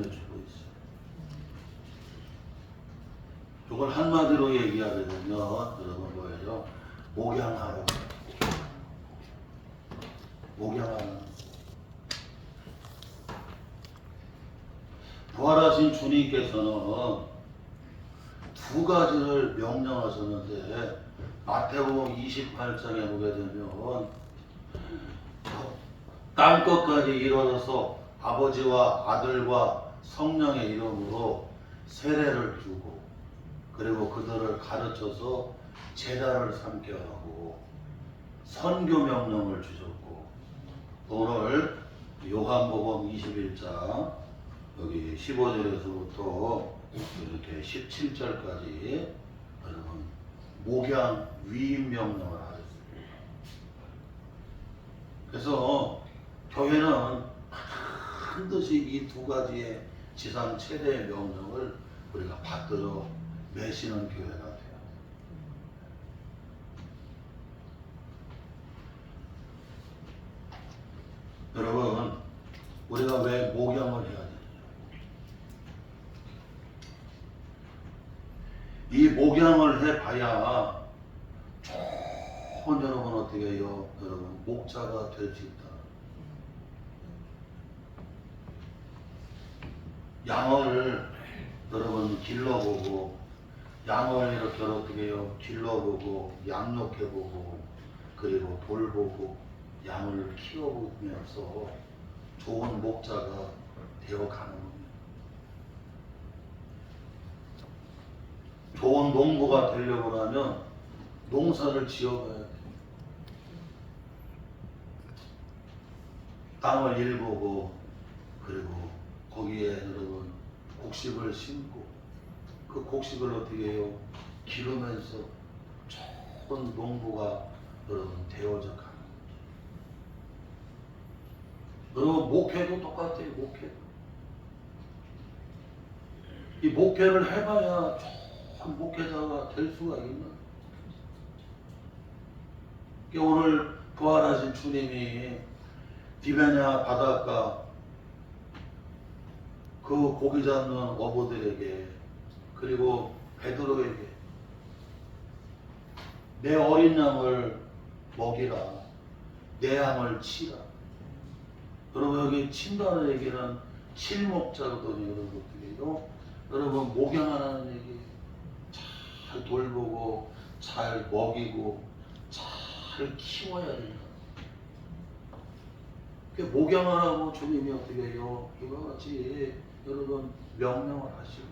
주고 있어요. 이걸 한마디로 얘기하게 되면 여러분 뭐예요? 목양하라. 목양하라. 부활하신 주님께서는 두 가지를 명령하셨는데 마태복음 28장에 보게 되면 땅끝까지 이르러서 아버지와 아들과 성령의 이름으로 세례를 주고 그리고 그들을 가르쳐서 제자를 삼게 하고 선교 명령을 주셨고 오늘 요한복음 21장 여기 15절에서부터 이렇게 17절까지 여러분 목양 위임 명령을 하셨습니다. 그래서 교회는 반드시 이 두 가지의 지상 최대의 명령을 우리가 받들어 매시는 교회가 돼요. 여러분, 우리가 왜 목양을 해야 되느냐? 이 목양을 해봐야 좋은 여러분 어떻게 해요? 여러분 목자가 될 수 있다. 양을 여러분 길러보고 양을 이렇게 어떻게 해요? 길러보고 양육해보고 그리고 돌보고 양을 키워보면서 좋은 목자가 되어가는 겁니다. 좋은 농부가 되려고 하면 농사를 지어가야 돼요. 땅을 일보고 그리고 거기에 여러분 곡식을 심고 그 곡식을 어떻게 해요? 기르면서 좋은 농부가 여러분 되어져 가는 거죠. 여러분 목회도 똑같아요. 목회. 이 목회를 해봐야 좋은 목회자가 될 수가 있는. 오늘 부활하신 주님이 디베냐 바닷가 그 고기 잡는 어부들에게 그리고 베드로에게 내 어린 양을 먹이라 내 양을 치라. 여러분 여기 친다는 얘기는 칠목자거든요. 여러분 어떻게 해요? 여러분 목양하라는 얘기 잘 돌보고 잘 먹이고 잘 키워야 된다. 목양하라고 주님이 어떻게 해요? 이와 같이 여러분 명령을 하시는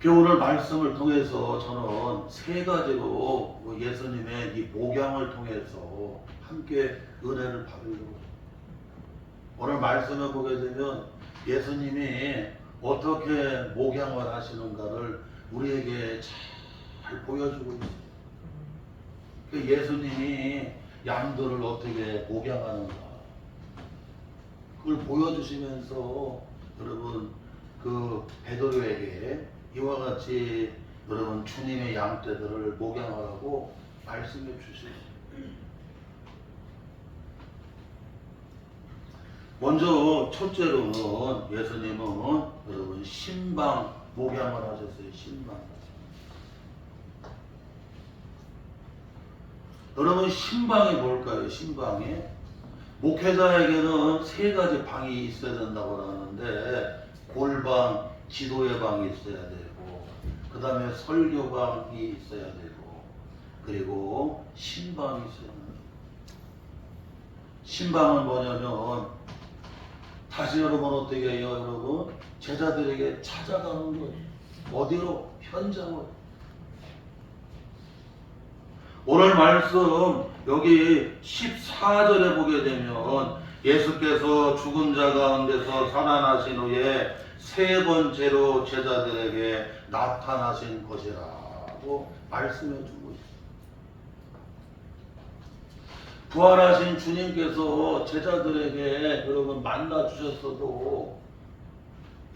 거예요. 오늘 말씀을 통해서 저는 세 가지로 예수님의 이 목양을 통해서 함께 은혜를 받으려고 오늘 말씀을 보게 되면 예수님이 어떻게 목양을 하시는가를 우리에게 잘 보여주고 있어요. 예수님이 양들을 어떻게 목양하는가 그걸 보여주시면서 여러분 그 베드로에게 이와 같이 여러분 주님의 양떼들을 목양하라고 말씀해 주시죠. 먼저 첫째로는 예수님은 여러분 신방 목양을 하셨어요. 신방. 여러분 신방이 뭘까요? 신방이 목회자에게는 세 가지 방이 있어야 된다고 하는데 골방, 기도의 방이 있어야 되고 그 다음에 설교방이 있어야 되고 그리고 신방이 있어야 됩니다. 신방은 뭐냐면 다시 여러분 어떻게 해요? 여러분 제자들에게 찾아가는 거예요. 어디로? 현장으로. 오늘 말씀 여기 14절에 보게 되면 예수께서 죽은 자 가운데서 살아나신 후에 세 번째로 제자들에게 나타나신 것이라고 말씀해 주고 있습니다. 부활하신 주님께서 제자들에게 여러분 만나 주셨어도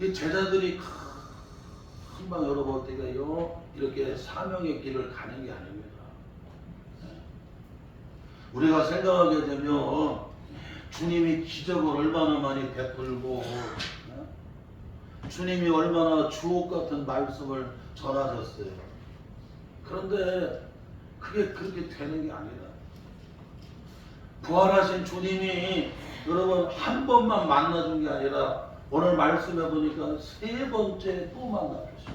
이 제자들이 금방 여러분 어떻게 해요? 이렇게 사명의 길을 가는 게 아닙니다. 우리가 생각하게 되면 주님이 기적을 얼마나 많이 베풀고 주님이 얼마나 주옥 같은 말씀을 전하셨어요. 그런데 그게 그렇게 되는 게 아니라 부활하신 주님이 여러분 한 번만 만나준 게 아니라 오늘 말씀해 보니까 세 번째 또 만나주시고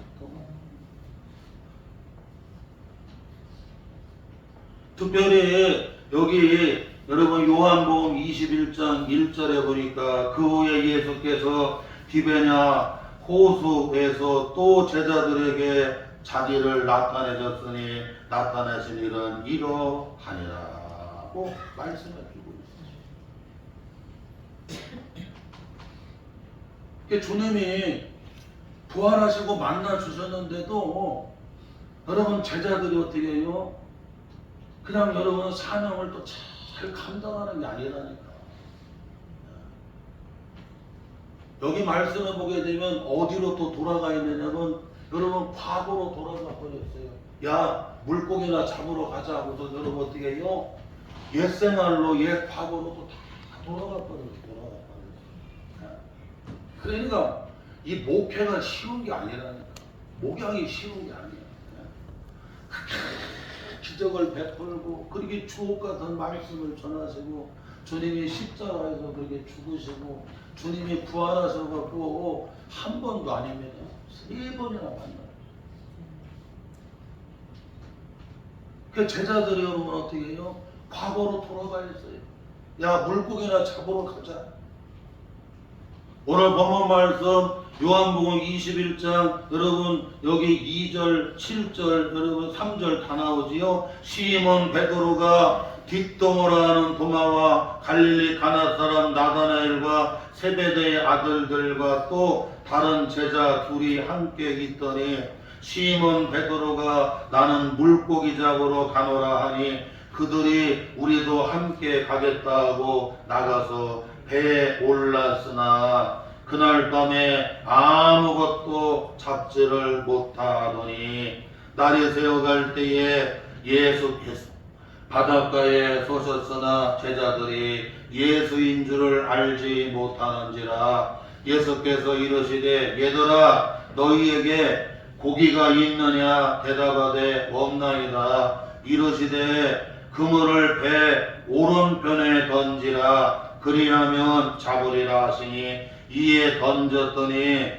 특별히 여기 여러분 요한복음 21장 1절에 보니까 그 후에 예수께서 디베냐 호수에서 또 제자들에게 자기를 나타내셨으니 나타내신 일은 이러하니라고 말씀해 주고 있어요. 주님이 부활하시고 만나 주셨는데도 여러분 제자들이 어떻게 해요? 그냥 여러분 사명을 또 잘 감당하는 게 아니라니까. 여기 말씀을 보게 되면 어디로 또 돌아가 있느냐면 여러분 과거로 돌아가 버렸어요. 야 물고기나 잡으러 가자 하고서 여러분 어떻게 해요? 옛 생활로 옛 과거로 또 다 돌아가 버렸어요. 그러니까 이 목회가 쉬운 게 아니라니까. 목양이 쉬운 게 아니야. 기적을 베풀고 그렇게 주옥 같은 말씀을 전하시고 주님이 십자가에서 그렇게 죽으시고 주님이 부활하셔갖고 한 번도 아니면 세 번이나 만나요. 그 제자들이 여러분 어떻게 해요? 과거로 돌아가 있어요. 야 물고기나 잡으러 가자. 오늘 본문 말씀 요한복음 21장 여러분 여기 2절 7절 여러분 3절 다 나오지요. 시몬 베드로가 뒷동어라는 도마와 갈릴리 가나 사람 나다나엘과 세베대의 아들들과 또 다른 제자 둘이 함께 있더니 시몬 베드로가 나는 물고기 잡으러 가노라 하니 그들이 우리도 함께 가겠다 하고 나가서 배에 올랐으나 그날 밤에 아무것도 잡지를 못하더니 날이 새어갈 때에 예수께서 바닷가에 서셨으나 제자들이 예수인 줄을 알지 못하는지라. 예수께서 이르시되 얘들아 너희에게 고기가 있느냐 대답하되 없나이다. 이르시되 그물을 배 오른편에 던지라 그리하면 잡으리라 하시니 이에 던졌더니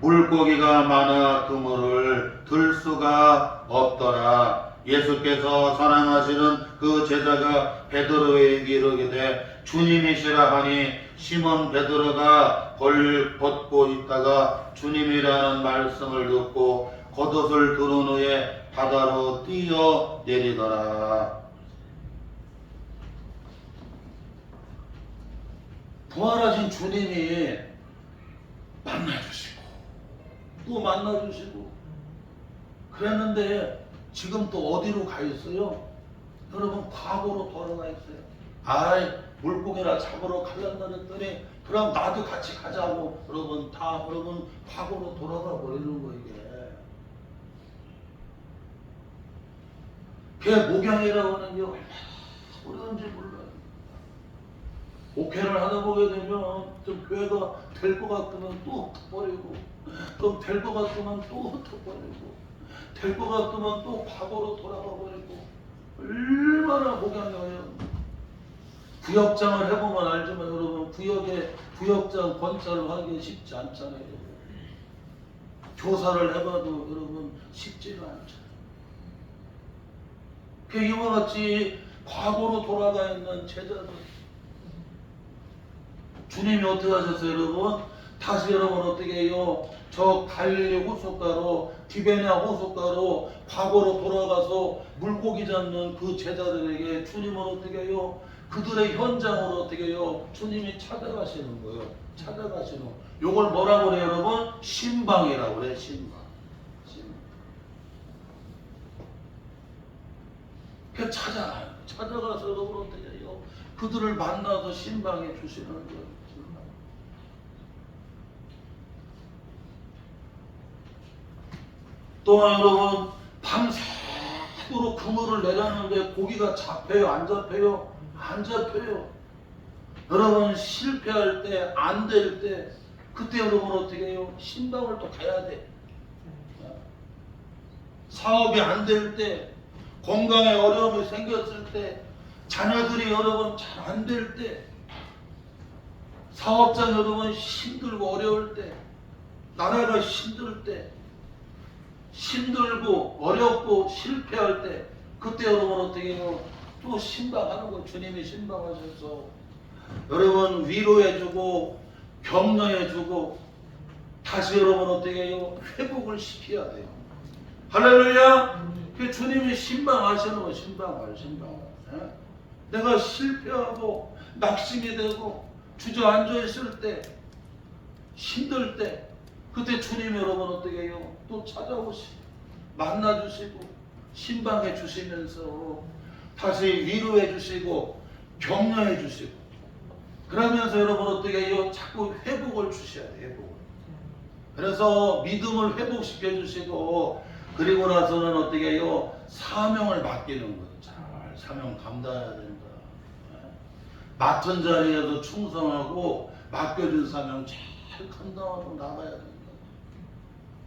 물고기가 많아 그물을 들 수가 없더라. 예수께서 사랑하시는 그 제자가 베드로에게 이르기되 주님이시라 하니 시몬 베드로가 벌 벗고 있다가 주님이라는 말씀을 듣고 겉옷을 두른 후에 바다로 뛰어 내리더라. 부활하신 주님이 만나주시고 또 만나주시고 그랬는데 지금 또 어디로 가 있어요? 여러분 과거로 돌아가 있어요. 아이 물고기나 잡으러 가려고 했더니 그럼 나도 같이 가자고 여러분 다 여러분 과거로 돌아가 버리는 거 이게. 그게 목양이라고 하는 게 얼마나 어려운지 몰라요. 목회를 하다 보게 되면 좀 교회가 될 것 같으면 또 흩어버리고 좀 될 것 같으면 또 흩어버리고 될 것 같으면 또 과거로 돌아가 버리고 얼마나 목양이에요. 구역장을 해보면 알지만 여러분 구역장 권찰을 하기 쉽지 않잖아요. 교사를 해봐도 여러분 쉽지가 않잖아요. 이와 같이 과거로 돌아가 있는 제자들 주님이 어떻게 하셨어요 여러분? 다시 여러분 어떻게 해요? 저 갈릴리 호숫가로 디베냐 호숫가로 과거로 돌아가서 물고기 잡는 그 제자들에게 주님은 어떻게 해요? 그들의 현장으로 어떻게 해요? 주님이 찾아가시는 거예요. 찾아가시는 요걸 뭐라고 그래요 여러분? 신방이라고 그래요. 신방. 그 찾아가서 여러분 어떻게 해요? 그들을 만나서 신방해 주시는 거예요. 또한 여러분 밤새도록 그물을 내렸는데 고기가 잡혀요 안 잡혀요? 안 잡혀요. 여러분 실패할 때, 안 될 때, 그때 여러분 어떻게 해요? 신방을 또 가야 돼. 사업이 안 될 때, 건강에 어려움이 생겼을 때, 자녀들이 여러분 잘 안 될 때, 사업자 여러분 힘들고 어려울 때, 나라가 힘들 때, 힘들고 어렵고 실패할 때, 그때 여러분 어떻게 해요? 또 신방하는 거. 주님이 신방하셔서 여러분 위로해주고 격려해주고 다시 여러분 어떻게 해요? 회복을 시켜야 돼요. 할렐루야. 그 주님이 신방하시는 거. 신방을. 내가 실패하고 낙심이 되고 주저앉아 있을 때, 힘들 때, 그때 주님 여러분 어떻게 해요? 또 찾아오시고 만나주시고 신방해 주시면서 다시 위로해 주시고 격려해 주시고, 그러면서 여러분 어떻게 해요? 자꾸 회복을 주셔야 돼요. 회복을. 그래서 믿음을 회복시켜 주시고, 그리고 나서는 어떻게 해요? 사명을 맡기는 거예요. 잘 사명 감당해야 된다. 맡은 자리에도 충성하고 맡겨준 사명 잘 감당하고 나가야 된다.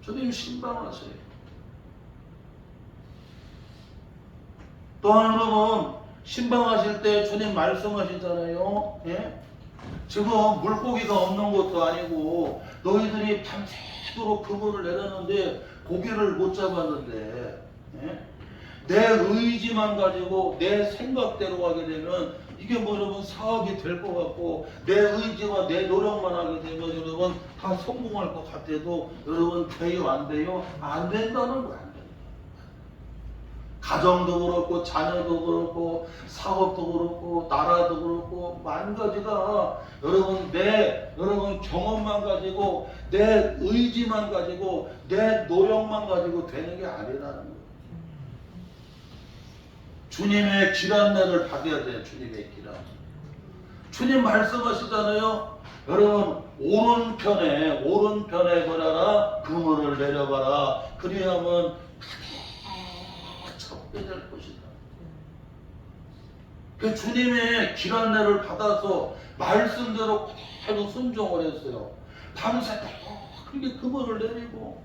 주님 신방하세요. 또한 여러분 신방하실 때 주님 말씀하시잖아요. 예? 지금 물고기가 없는 것도 아니고 너희들이 밤새도록 그물을 내렸는데 고기를 못 잡았는데, 예? 내 의지만 가지고 내 생각대로 하게 되면 이게 뭐 여러분 사업이 될 것 같고, 내 의지와 내 노력만 하게 되면 여러분 다 성공할 것 같아도 여러분 돼요 안 돼요? 안 된다는 거야. 안 된다. 가정도 그렇고 자녀도 그렇고 사업도 그렇고 나라도 그렇고 만 가지가 여러분 내 여러분 경험만 가지고 내 의지만 가지고 내 노력만 가지고 되는 게 아니라는 거예요. 주님의 길 안내를 받아야 돼요. 주님의 길 안내. 주님 말씀하시잖아요. 여러분 오른편에 걸어라, 그물을 내려봐라. 그리하면 찾게 될 것이다. 그 주님의 길 안내를 받아서 말씀대로 그대로 순종을 했어요. 밤새도록 그렇게 그물을 내리고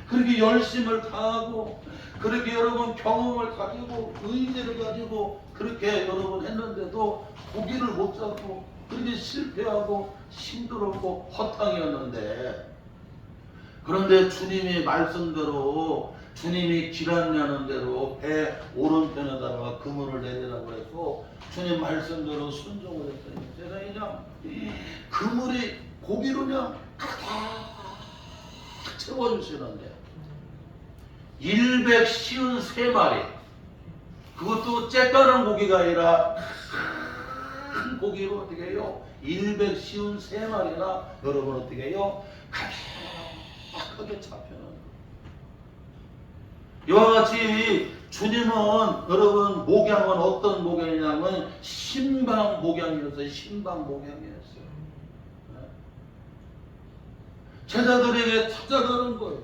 그렇게 열심을 다하고 그렇게 여러분 경험을 가지고 의지를 가지고 그렇게 여러분 했는데도 고기를 못 잡고 그렇게 실패하고 힘들었고 허탕이었는데, 그런데 주님이 말씀대로 주님이 길 안내하는 대로 배 오른편에다가 그물을 내리라고 해서 주님 말씀대로 순종을 했더니 제가 그냥 그물이 고기로 그냥 채워주시는데 153마리, 그것도 쬐까는 고기가 아니라 큰 고기로 어떻게 해요? 153마리나 여러분 어떻게 해요? 가득하게 잡혀는 거예요. 이와 같이 주님은 여러분 목양은 어떤 목양이냐면 신방 목양이었어요. 신방 목양이었어요. 제자들에게 찾아가는 거예요.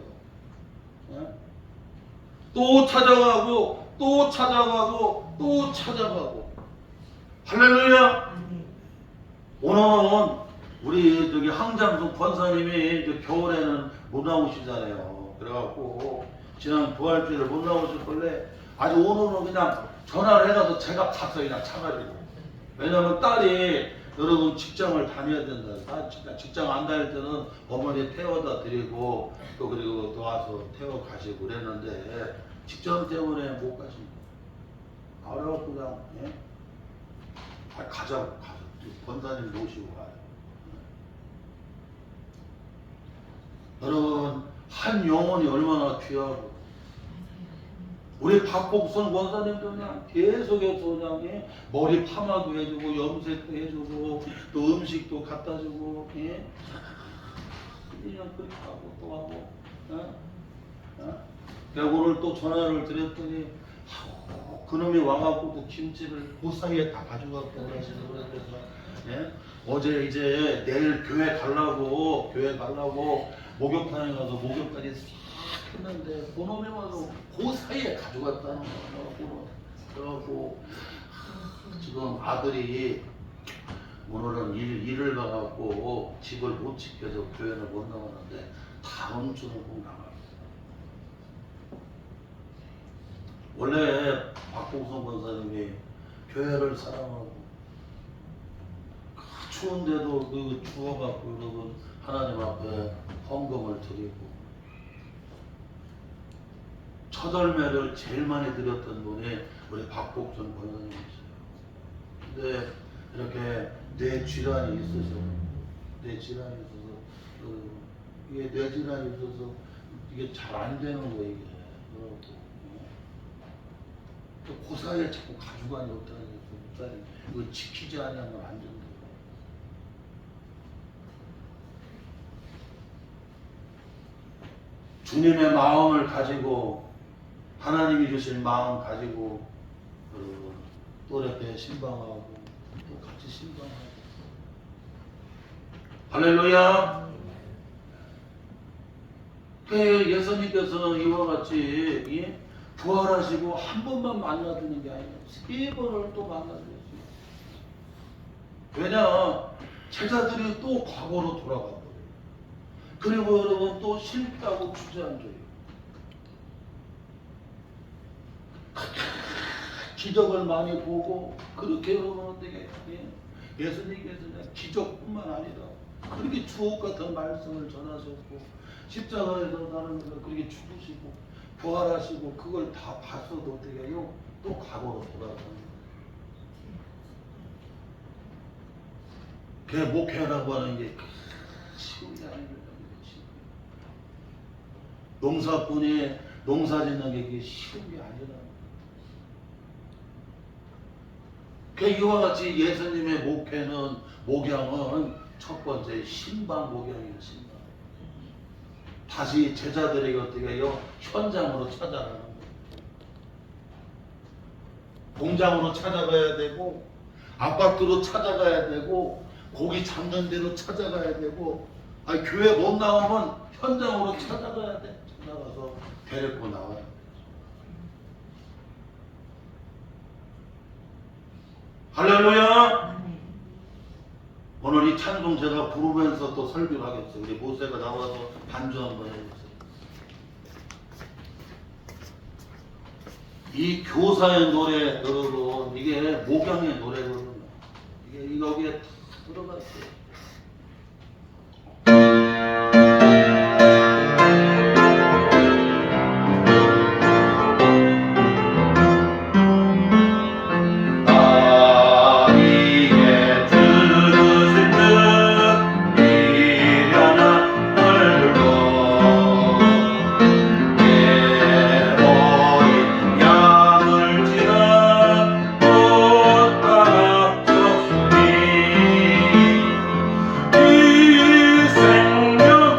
또 찾아가고 또 찾아가고 또 찾아가고. 할렐루야. 오늘은 우리 저기 항장숙 권사님이 이제 겨울에는 못 나오시잖아요. 그래갖고 지난 부활주일을 못 나오셨길래 아주 오늘은 그냥 전화를 해가서 제가 가서 그냥 차가지고. 왜냐면 딸이 여러분 직장을 다녀야 된다. 직장 안 다닐 때는 어머니 태워다 드리고 또 그리고 또 와서 태워 가시고 그랬는데 직장 때문에 못 가십니다. 그래갖고 그냥 가자고 가서 권사님 모시고 가요. 여러분 한 영혼이 얼마나 귀하고, 우리 박복선 권사님도 그냥 계속해서 그냥 머리 파마도 해주고 염색도 해주고 또 음식도 갖다 주고 그냥 그렇게 하고 또 하고. 오늘 또 전화를 드렸더니 그놈이 와갖고 또 김치를 그 사이에 다 가져가고 그러시는 거예요. 그래서 어제 이제 내일 교회 가려고 목욕탕에 가서 목욕까지 싹 했는데 그놈이 와서 그 사이에 가져갔다는 거예요. 그래갖고 지금 아들이 오늘은 일을 가갖고 집을 못 지켜서 교회를 못 나가는데 다음 주는 꼭 나가요. 원래 박봉선 권사님이 교회를 사랑하고 추운데도 그 추워갖고 여러분 하나님 앞에 헌금을 드리고 첫 열매를 제일 많이 드렸던 분이 우리 박복선 권사님이세요. 근데 이렇게 뇌 질환이 있어서 이게 뇌 질환이 있어서 이게 잘 안 되는 거예요. 이게 또 그 사이에 자꾸 가져가니 어떡하냐. 이거 지키지 않으면 안 된다. 주님의 마음을 가지고 하나님이 주신 마음 가지고 또 이렇게 신방하고 또 같이 신방하고 할렐루야. 예수님께서 이와 같이 부활하시고 한 번만 만나주는 게 아니라 세 번을 또 만나주셨어요. 왜냐? 제자들이 또 과거로 돌아가 버려요. 그리고 여러분 또 싫다고 주저앉아요. 기적을 많이 보고 그렇게 여러분 되게 예수님께서 기적뿐만 아니라 그렇게 주옥 같은 말씀을 전하셨고 십자가에서 나는 그렇게 죽으시고 부활하시고 그걸 다 봤어도 어떻게 해요? 또 과거로 돌아가요. 그 목회라고 하는 게 쉬운 게 아니거든요. 농사꾼이 농사 짓는 게 쉬운 게 아니라. 그 이와 같이 예수님의 목양은 첫 번째 신방 목양이에요. 신방. 다시 제자들에게 어떻게 해요? 현장으로 찾아가는 거예요. 공장으로 찾아가야 되고 아파트로 찾아가야 되고 고기 잡는 데로 찾아가야 되고 교회 못 나오면 현장으로 찾아가야 돼. 찾아가서 데리고 나와야 돼. 할렐루야. 오늘 이 찬송 제가 부르면서 또 설교를 하겠어요. 우리 모세가 나와서 반주 한번 해주세요. 이 교사의 노래 여러분 이게 목양의 노래거든요. 이게 여기에 다 들어갔어요. 생명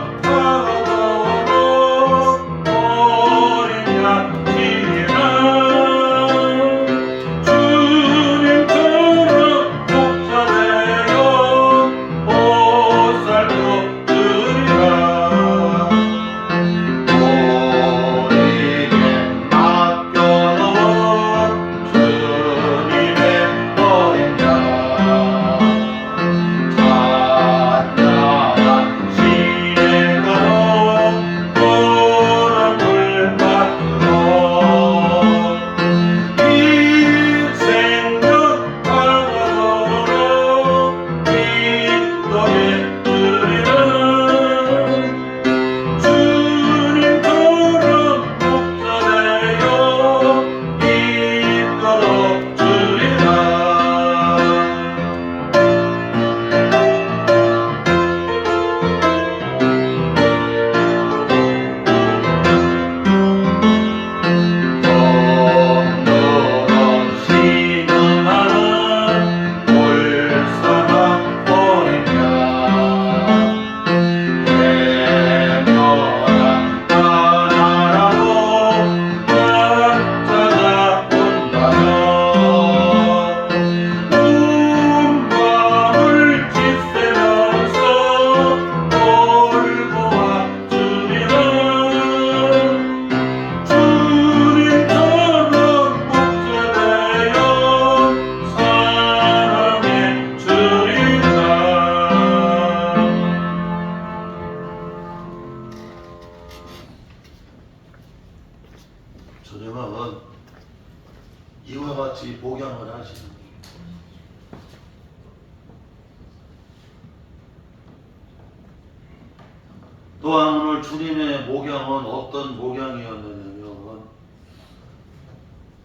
또한 오늘 주님의 목양은 어떤 목양이었느냐면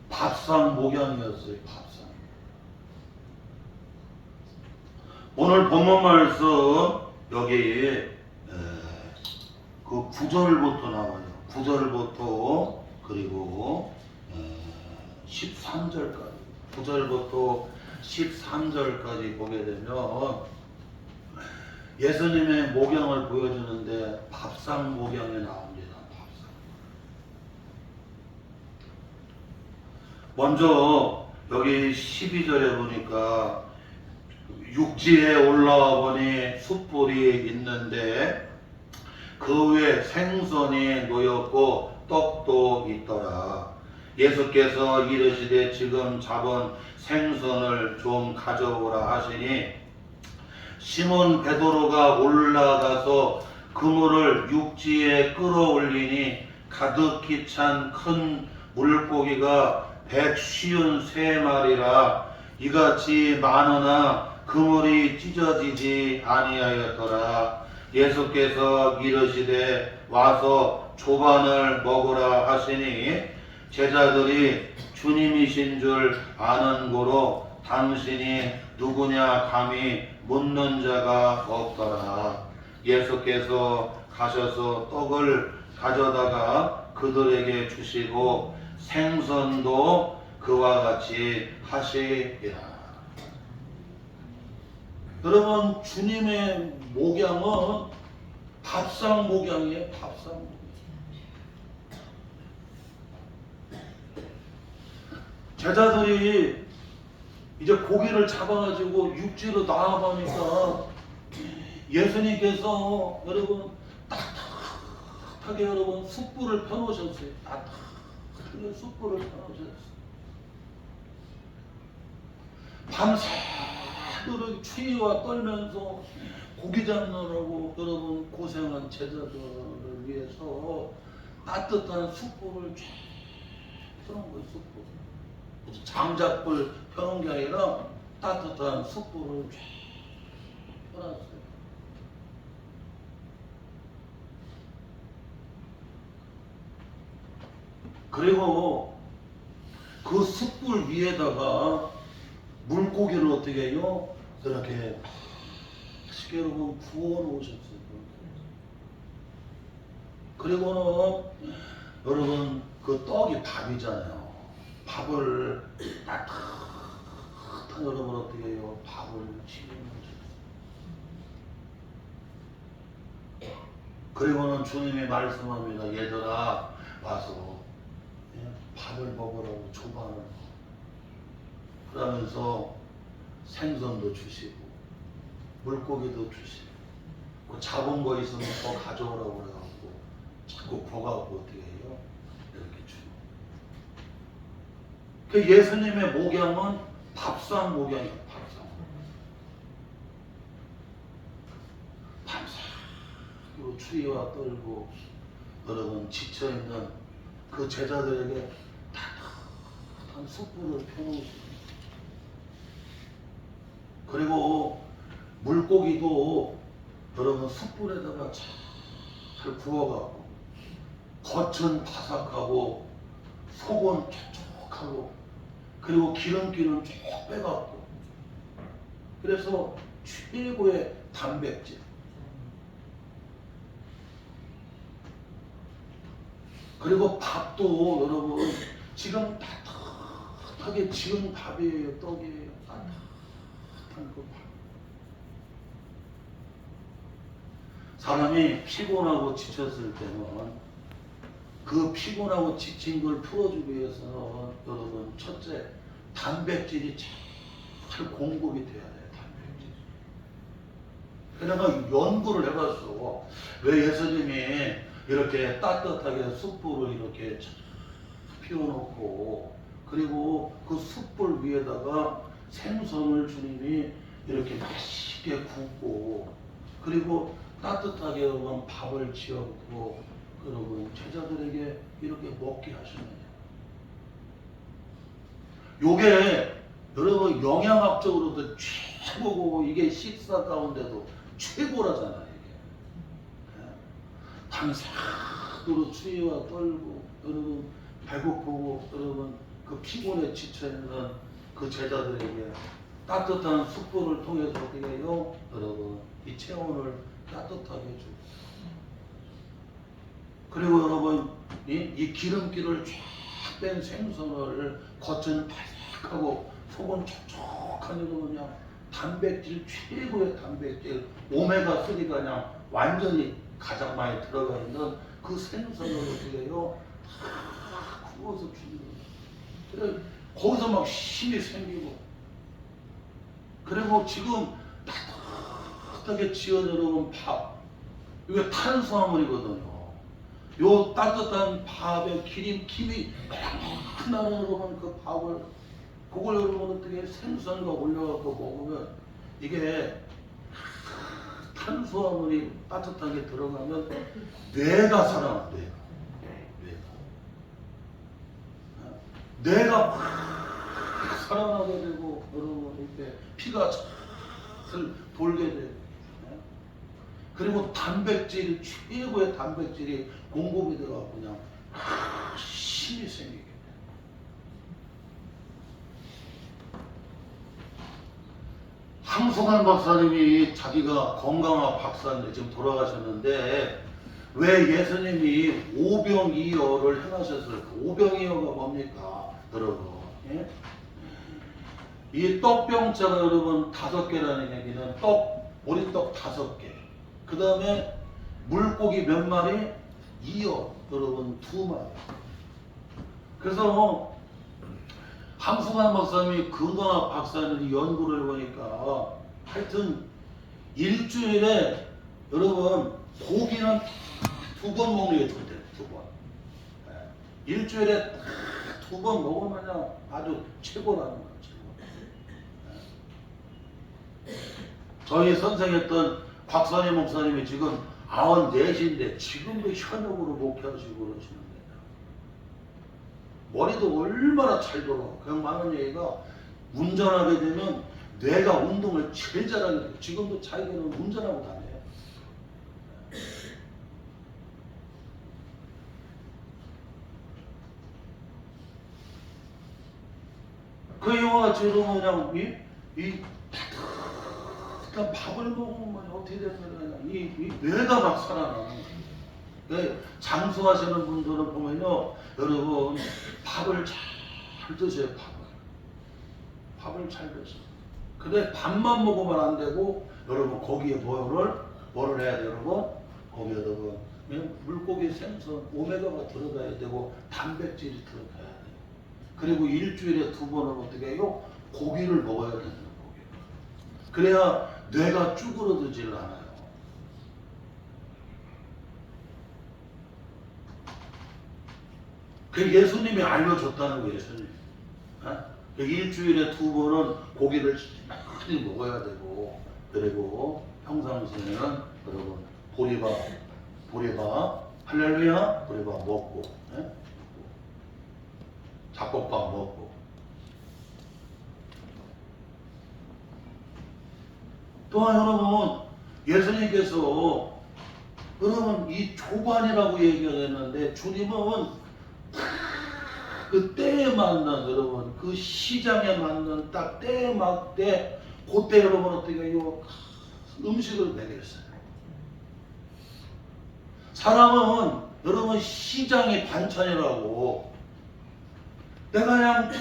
밥상 목양이었어요. 밥상. 오늘 본문 말씀 여기 그 9절부터 나와요. 9절부터 그리고 13절까지 9절부터 13절까지 보게 되면 예수님의 목양을 보여주는데 밥상 목양이 나옵니다. 밥상. 먼저 여기 12절에 보니까 육지에 올라와 보니 숯불이 있는데 그 위에 생선이 놓였고 떡도 있더라. 예수께서 이르시되 지금 잡은 생선을 좀 가져오라 하시니 시몬 베드로가 올라가서 그물을 육지에 끌어올리니 가득히 찬 큰 물고기가 153마리라. 이같이 많으나 그물이 찢어지지 아니하였더라. 예수께서 이르시되 와서 조반을 먹으라 하시니 제자들이 주님이신 줄 아는 고로 당신이 누구냐 감히 묻는 자가 없더라. 예수께서 가셔서 떡을 가져다가 그들에게 주시고 생선도 그와 같이 하시리라. 여러분, 주님의 목양은 밥상 목양이에요. 밥상 목양. 제자들이 이제 고기를 잡아가지고 육지로 나와보니까 예수님께서 여러분 따뜻하게 여러분 숯불을 펴놓으셨어요. 따뜻하게 숯불을 펴놓으셨어요. 밤새도록 추위와 떨면서 고기 잡느라고 여러분 고생한 제자들을 위해서 따뜻한 숯불을 쫙 펴놓은 거예요. 숯불. 장작불 펴놓은 게 아니라 따뜻한 숯불을 쫙 펴놨어요. 그리고 그 숯불 위에다가 물고기를 어떻게 해요? 이렇게 맛있게 여러분 구워 놓으셨어요. 그리고는 여러분 그 떡이 밥이잖아요. 밥을 따뜻한 여러분 어떻게 해요? 밥을 지어놓으셨어요. 그리고는 주님이 말씀합니다. 얘들아 와서 밥을 먹으라고 조반을 그러면서 생선도 주시고 물고기도 주시고 잡은 거 있으면 더 가져오라고 그래갖고 자꾸 보갖고 어떻게 해요? 이렇게 주고. 그 예수님의 목양은 밥상 목양이에요. 밥상. 밤새도록 추위와 떨고 여러분 지쳐있는 그 제자들에게 따뜻한 숯불을 펴놓으시고 그리고 물고기도 여러분 숯불에다가 잘 구워갖고 겉은 바삭하고 속은 촉촉하고 그리고 기름기는 쭉 빼갖고 그래서 최고의 단백질 그리고 밥도 여러분 지금 따뜻하게 지은 밥이에요. 떡이에요. 따뜻한 그 밥. 사람이 피곤하고 지쳤을 때는 그 피곤하고 지친 걸 풀어주기 위해서는 여러분 첫째 단백질이 잘 공급이 돼야 돼요. 단백질. 그래서 연구를 해봤어. 왜 예수님이 이렇게 따뜻하게 숯불을 이렇게 피워놓고 그리고 그 숯불 위에다가 생선을 주님이 이렇게 맛있게 굽고 그리고 따뜻하게 여러분 밥을 지었고 여러분 제자들에게 이렇게 먹게 하시느냐. 요게 여러분 영양학적으로도 최고고 이게 식사 가운데도 최고라잖아요. 이게. 밤새도록 추위와 떨고 여러분 배고프고 여러분 그 피곤에 지쳐있는 그 제자들에게 따뜻한 숙부를 통해서 어떻게 해요? 여러분 이 체온을 따뜻하게 해주고 그리고 여러분 이 기름기를 쫙 뺀 생선을 겉은 바삭하고 속은 촉촉한 그냥 단백질 최고의 단백질 오메가3가 그냥 완전히 가장 많이 들어가 있는 그 생선을 어떻게 해요? 다 구워서 주는 거예요. 거기서 막 힘이 생기고 그리고 지금 따뜻하게 지어내려온 밥 이게 탄수화물이거든요. 요 따뜻한 밥에 김이 나는 여러분 그 밥을 그걸 여러분 어떻게 생선과 올려갖고 먹으면 이게 탄수화물이 따뜻하게 들어가면 뇌가 살아난대요. 뇌가 확 살아나게 되고 여러분 이렇게 피가 잘 돌게 되고 그리고 단백질 최고의 단백질이 공급이 들어가고 그냥 힘이 생기게 돼요. 황송한 박사님이 자기가 건강한 박사인데 지금 돌아가셨는데 왜 예수님이 오병이어를 행하셨을까? 오병이어가 뭡니까? 여러분 예? 이 떡병자가 여러분 5개라는 얘기는 보리떡 5개 그 다음에 물고기 몇 마리? 이어 여러분 2마리 그래서 황송한 박사님이 건강한 박사님이 연구를 해보니까 하여튼 일주일에 여러분 고기는 2번 먹는 게 좋대요. 2번 일주일에 2번 먹으면 아주 최고라는 거죠. 저희 선생했던 곽선희 목사님이 지금 94인데 지금도 현역으로 목회하시고 그러시는데 머리도 얼마나 잘 돌아. 그냥 많은 얘기가 운전하게 되면 뇌가 운동을 제일 잘하게 돼요. 지금도 자기는 운전하고 다녀요. 그 이와 같이 그냥 이 따뜻한 밥을 먹으면 어떻게 되는 거냐. 이 뇌가 막 살아나는 거예요. 장수하시는 분들은 보면요. 여러분 밥을 잘 드세요. 밥을 잘 드세요. 근데 밥만 먹으면 안 되고 여러분 거기에 뭐를 해야 돼요? 여러분 거기에 여러분 물고기 생선 오메가가 들어가야 되고 단백질이 들어가야 돼요. 그리고 일주일에 2번은 어떻게 해요? 고기를 먹어야 되는 거예요. 그래야 뇌가 쭈그러들질 않아요. 그 예수님이 알려줬다는 거예요. 예수님. 그 일주일에 2번은 고기를 많이 먹어야 되고 그리고 평상시에는 여러분 보리밥 할렐루야 보리밥 먹고 잡곡밥 먹고 또한 여러분 예수님께서 여러분 이 조반이라고 얘기를 했는데 주님은 그 때에 맞는 여러분 그 시장에 맞는 딱 때에 맞게 그때 여러분 어떻게 해요? 음식을 먹였어요. 사람은 여러분 시장이 반찬이라고 내가 그냥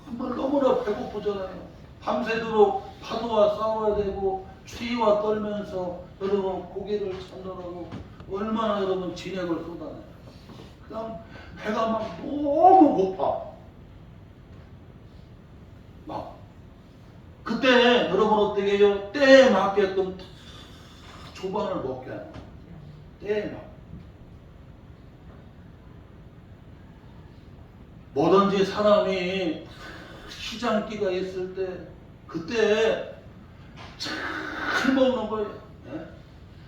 정말 너무나 배고프잖아요. 밤새도록 파도와 싸워야 되고 추위와 떨면서 여러분 고기를 찾느라고 얼마나 여러분 진액을 쏟아내요. 그냥 배가 막 너무 고파. 막 그때 여러분 어떻게 해요? 때에 맞게끔 조반을 먹게 하는 거예요. 때에 맞게. 뭐든지 사람이 시장기가 있을 때 그때 잘 먹는 거예요. 네?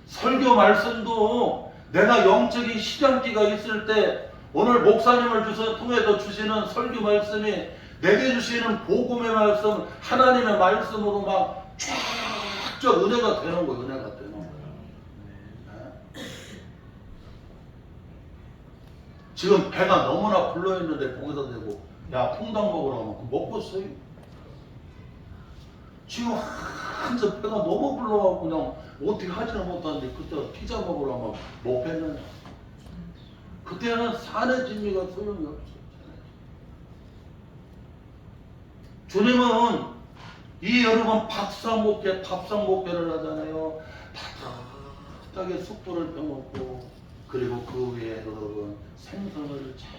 설교 말씀도 내가 영적인 시장기가 있을 때 오늘 목사님을 통해서 주시는 설교 말씀이 내게 주시는 복음의 말씀 하나님의 말씀으로 막 쫙쫙 은혜가 되는 거예요. 은혜가 되는 거예요. 네? 지금 배가 너무나 불러있는데 거기다 대고 야 퐁당 먹으라면 그 먹고 써요. 지금 한참 배가 너무 불러갖고 그냥 어떻게 하지는 못하는데 그때 피자 먹으라면 못 뺐느냐. 그때는 산의 진미가 소용이 없어. 주님은 이 여러분 밥상목회를 하잖아요. 따뜻하게 숯불을 펴먹고 그리고 그 위에 여러분 생선을 잘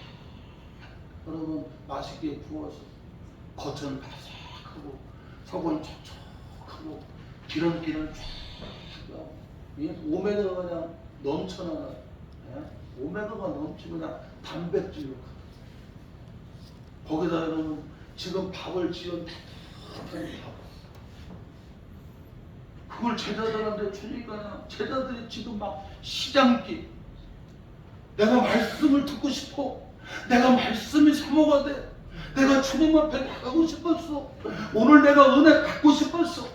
여러분 맛있게 구워서 겉은 바삭하고 속은 촉촉하고 기름기는 쫙 오메가가 그냥 넘쳐나는 오메가가 넘치고 그냥 단백질로 거기다 여러분 지금 밥을 지은 그걸 제자들한테 주니까 제자들이 지금 막 시장기 내가 말씀을 듣고 싶어. 내가 말씀이 사모가 돼. 내가 주님 앞에 가고 싶었어. 오늘 내가 은혜 받고 싶었어.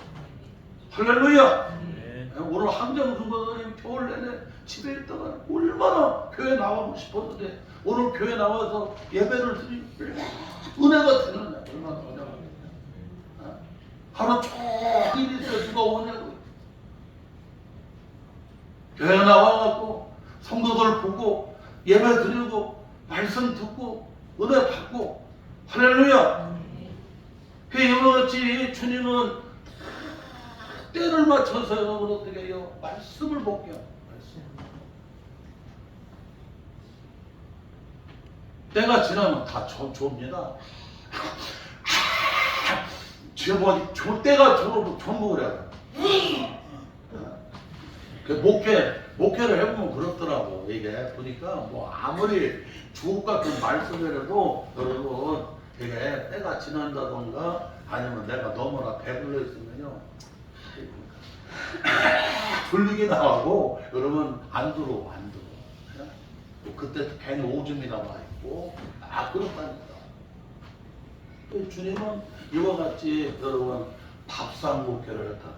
할렐루야. 오늘 한정순 선생님 겨울 내내 집에 있다가 얼마나 교회 나가고 싶었는데 오늘 교회 나와서 예배를 드리니 은혜가 되느냐. 얼마나 은혜가 되느냐. 하루 종일 있어 누가 오냐고. 교회 나와갖고 성도들 보고 예배 드리고 말씀 듣고 은혜 받고 할렐루야. 그 이와 같이 주님은 때를 맞춰서 여러분 어떻게 해요? 말씀을 먹게 합니다. 때가 지나면 다 좁니다. 때가 전부그래요. 그 목회를 해보면 그렇더라고. 이게 보니까 뭐 아무리 주옥 같은 말씀을 해도 여러분 이게 때가 지난다던가 아니면 내가 너무나 배불러 있으면요 졸리게 나가고 여러분 안 들어. 그때 괜히 오줌이 남아 있고 그렇다니까. 주님은 이와 같이 여러분 밥상 목회를 했다.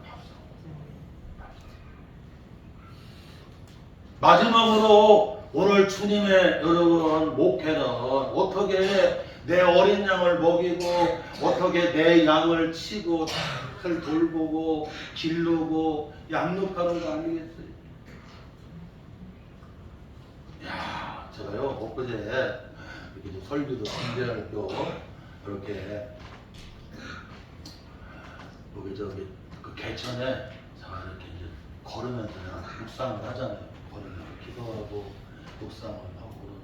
마지막으로 오늘 주님의 여러분 목회는 어떻게 내 어린 양을 먹이고 어떻게 내 양을 치고 잘 돌보고 기르고 양육하는 거 아니겠어요? 야, 제가요 엊그제 이렇게 설교도 준비할 겸 이렇게 여기 저기 그 개천에 제가 이렇게 이제 걸으면서 묵상을 하잖아요. 걸으면서 기도하고 묵상을 하고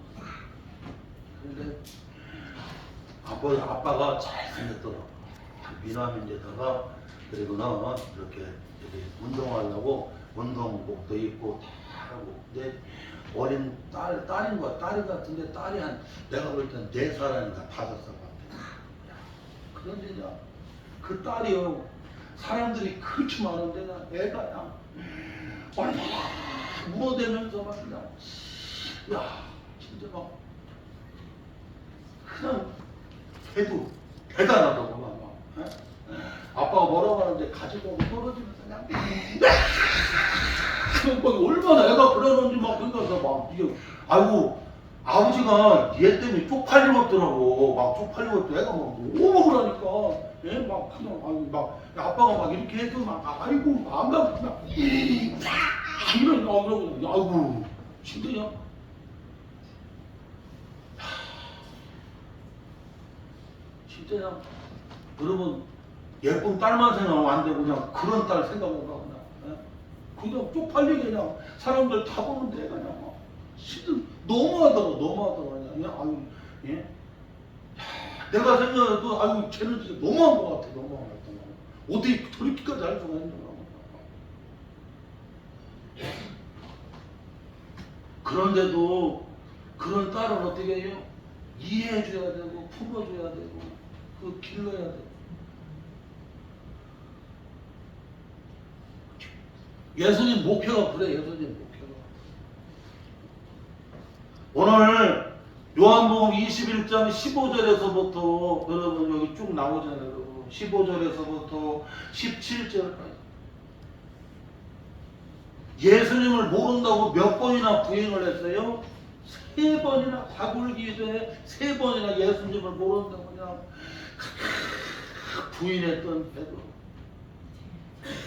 그러는. 근데 아빠가 잘생겼더라고. 미남인데다가 그리고는 이렇게 운동하려고 운동복도 입고 다 하고. 근데 어린 딸인 거야. 딸이 같은데 딸이 내가 볼 땐 4살 아닌가 5살 같아. 그런데 그 딸이요. 사람들이 그렇게 많은데 애가 그냥 물어대면서 막 그냥 야 진짜 막 그냥 걔도 대단하다고 막. 아빠가 뭐라고 하는데 가지고 떨어지면서 그냥 얼마나 애가 그러는지 막 그러니까 막 이게 아이고 아버지가 얘 때문에 쪽팔리고 없더라고. 막 쪽팔리고 없더 애가 막 너무 그러니까 얘 막 그냥 아이고 막 아빠가 막 이렇게 해도 막 아이고 안 가고 막 이런 그러고 아이고 진짜야. 진짜야. 여러분 예쁜 딸만 생각하면 안 되고 그냥 그런 딸 생각하고 그냥 쪽팔리게 그냥 사람들 다 보는데 그냥 시들 너무하더라고 그냥 아유 예 내가 생각해도 아유 쟤는 진짜 너무한 것 같아. 너무한 것 같아. 어떻게 저렇게까지 할 수가 있나. 그런데도 그런 딸을 어떻게 해요? 이해해줘야 되고 품어줘야 되고 그 길러야 되고. 예수님 목표가 그래. 예수님 목표가 오늘 요한복음 21장 15절에서부터 여러분 여기 쭉 나오잖아요. 여러분 15절에서부터 17절까지 예수님을 모른다고 몇 번이나 부인을 했어요? 세 번이나 다굴기 전에 세 번이나 예수님을 모른다고 그냥 부인했던 베드로.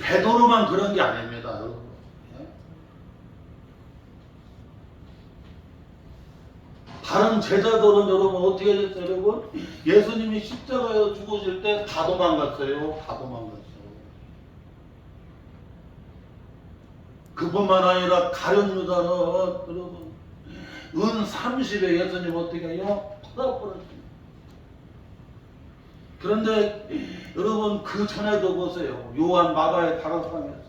베드로만 그런 게 아닙니다, 여러분. 다른 제자들은 여러분 어떻게 됐어요, 여러분? 예수님이 십자가에서 죽으실 때 다 도망갔어요. 다 도망갔어요. 그뿐만 아니라 가룟 유다는 여러분 은 30에 예수님 어떻게 해요? 받아버렸어요. 그런데 여러분 그 전에도 보세요. 요한 마가의 다락방에서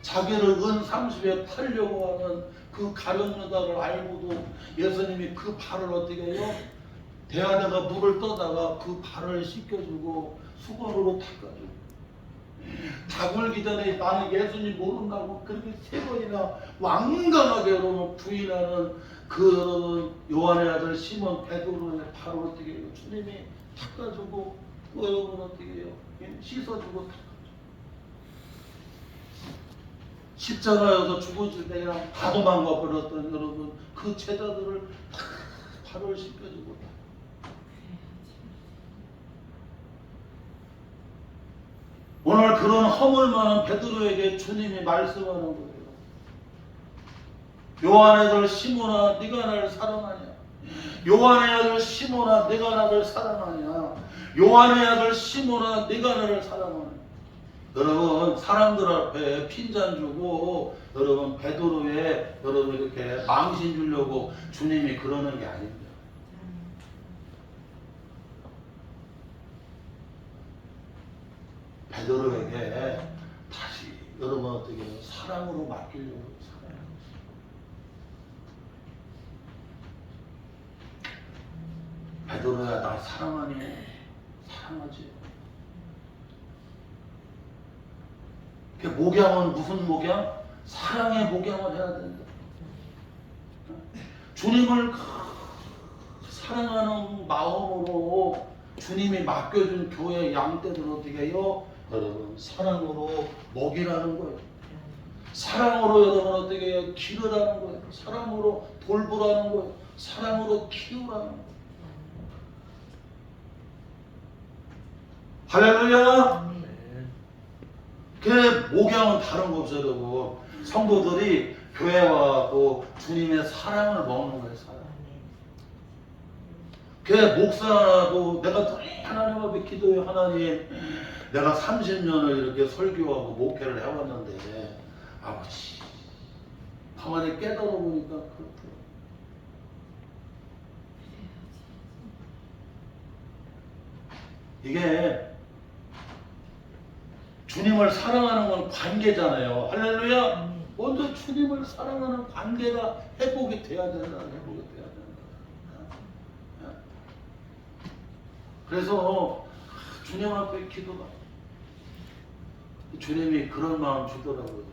자기를 은 30에 팔려고 하는 그 가룟 유다를 알고도 예수님이 그 발을 어떻게 해요? 대하다가 물을 떠다가 그 발을 씻겨주고 수건으로 닦아주고 다굴기 전에 나는 예수님 모른다고 그렇게 세 번이나 완강하게 여러분 부인하는 그 여러분 요한의 아들 시몬 베드로의 발을 어떻게 해요? 주님이 닦아주고 또 여러분 어떻게 해요? 씻어주고 닦아주고 십자가에서 죽어질 때 그냥 다 도망가 버렸던 여러분 그 제자들을 다 발을 씻겨주고 오늘 그런 허물 많은 베드로에게 주님이 말씀하는 거예요. 요한의 아들 시몬아 네가 나를 사랑하냐? 요한의 아들 시몬아 네가 나를 사랑하냐? 요한의 아들 시몬아 네가 나를 사랑하냐? 여러분 사람들 앞에 핀잔 주고 여러분 베드로에 여러분 이렇게 망신 주려고 주님이 그러는 게 아닙니다. 베드로에게 다시 여러분 어떻게 해요? 사랑으로 맡기려고 베드로야 나 사랑하니? 사랑하지. 그 목양은 무슨 목양? 사랑의 목양을 해야 된다. 주님을 사랑하는 마음으로 주님이 맡겨준 교회 양떼들 어떻게 해요? 여러분 사랑으로 먹이라는 거예요. 사랑으로 여러분 어떻게 해요? 기르라는 거예요. 사랑으로 돌보라는 거예요. 사랑으로 키우라는 거예요. 할렐루야. 그 목양은 다른 거 없어요, 여러분. 성도들이 교회 와고 주님의 사랑을 먹는 거예요, 사랑. 그 목사도 내가 하나님 앞에 기도해 하나님, 내가 30년을 이렇게 설교하고 목회를 해왔는데 아버지, 가만히 깨달아 보니까 그렇더라고요. 이게 주님을 사랑하는 건 관계잖아요. 할렐루야. 먼저 주님을 사랑하는 관계가 회복이 돼야 된다. 회복이 돼야 된다. 그래서 주님 앞에 기도가 주님이 그런 마음 주더라고요.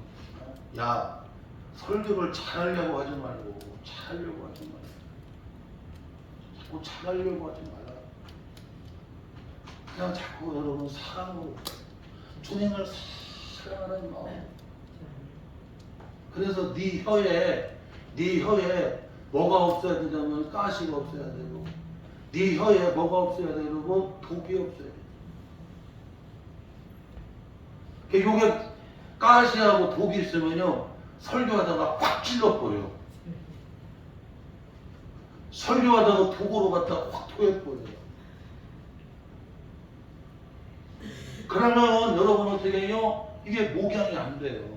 야, 설교를 잘하려고 하지 말고 잘하려고 하지 말고 자꾸 잘하려고 하지 말라. 그냥 자꾸 여러분 사랑으로 주님을 사랑하는 마음. 그래서 네 혀에 뭐가 없어야 되냐면 가시가 없어야 되고, 네 혀에 뭐가 없어야 되고 독이 없어야 돼. 요게 가시하고 독이 있으면요 설교하다가 꽉 찔러버려요. 설교하다가 독으로 갖다가 확 토해버려요. 그러면 여러분 어떻게 해요? 이게 목양이 안 돼요.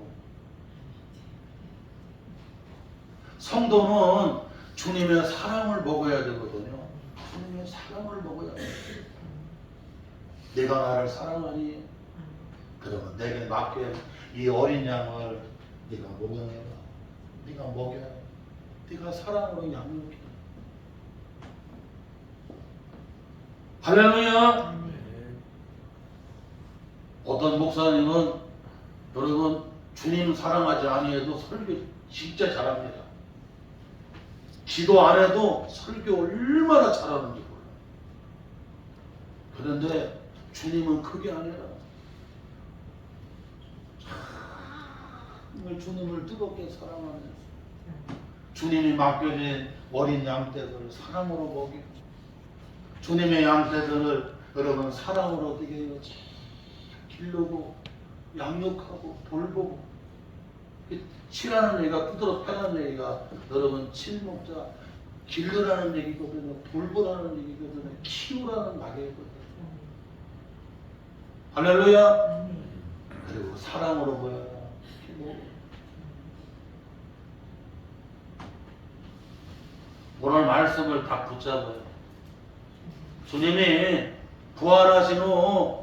성도는 주님의 사랑을 먹어야 되거든요. 주님의 사랑을 먹어야 돼요. 내가 나를 사랑하니 그러면 내게 맡겨 이 어린 양을 네가 목양해라. 네가 먹여야 해. 네가 사랑으로 양육해. 할렐루야. 어떤 목사님은 여러분 주님 사랑하지 아니해도 설교 진짜 잘합니다. 기도 안 해도 설교 얼마나 잘하는지 몰라. 그런데 주님은 그게 아니라 정말 주님을 뜨겁게 사랑하면서 주님이 맡겨진 어린 양떼들을 사랑으로 먹이고 주님의 양떼들을 여러분 사랑으로 어떻게 해요? 잘 기르고 양육하고 돌보고 치라는 얘기가 두드러 패라는 얘기가 여러분 칠목자 기르라는 얘기거든요. 돌보라는 얘기거든요. 키우라는 말이거든요. 할렐루야. 그리고 사랑으로 보여라. 오늘 말씀을 다 붙잡아요. 주님이 부활하신 후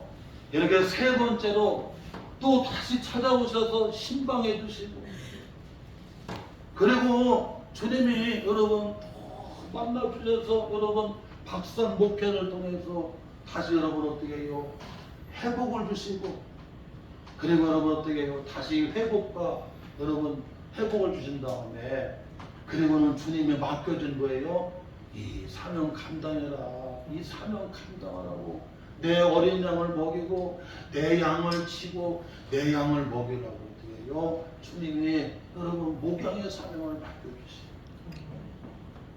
이렇게 세 번째로 또 다시 찾아오셔서 신방해 주시고 그리고 주님이 여러분 또 만나 주셔서 여러분 박산 목회를 통해서 다시 여러분 어떻게 해요? 회복을 주시고 그리고 여러분 어떻게 해요? 다시 회복과 여러분 회복을 주신 다음에 그리고는 주님이 맡겨준 거예요. 이 사명 감당해라. 이 사명 감당하라고 내 어린 양을 먹이고 내 양을 치고 내 양을 먹이라고 어떻게 해요? 주님이 여러분 목양의 사명을 맡겨주세요.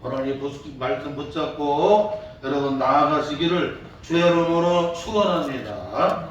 오늘 이 말씀 붙잡고 여러분 나아가시기를 주의 이름으로 축원합니다.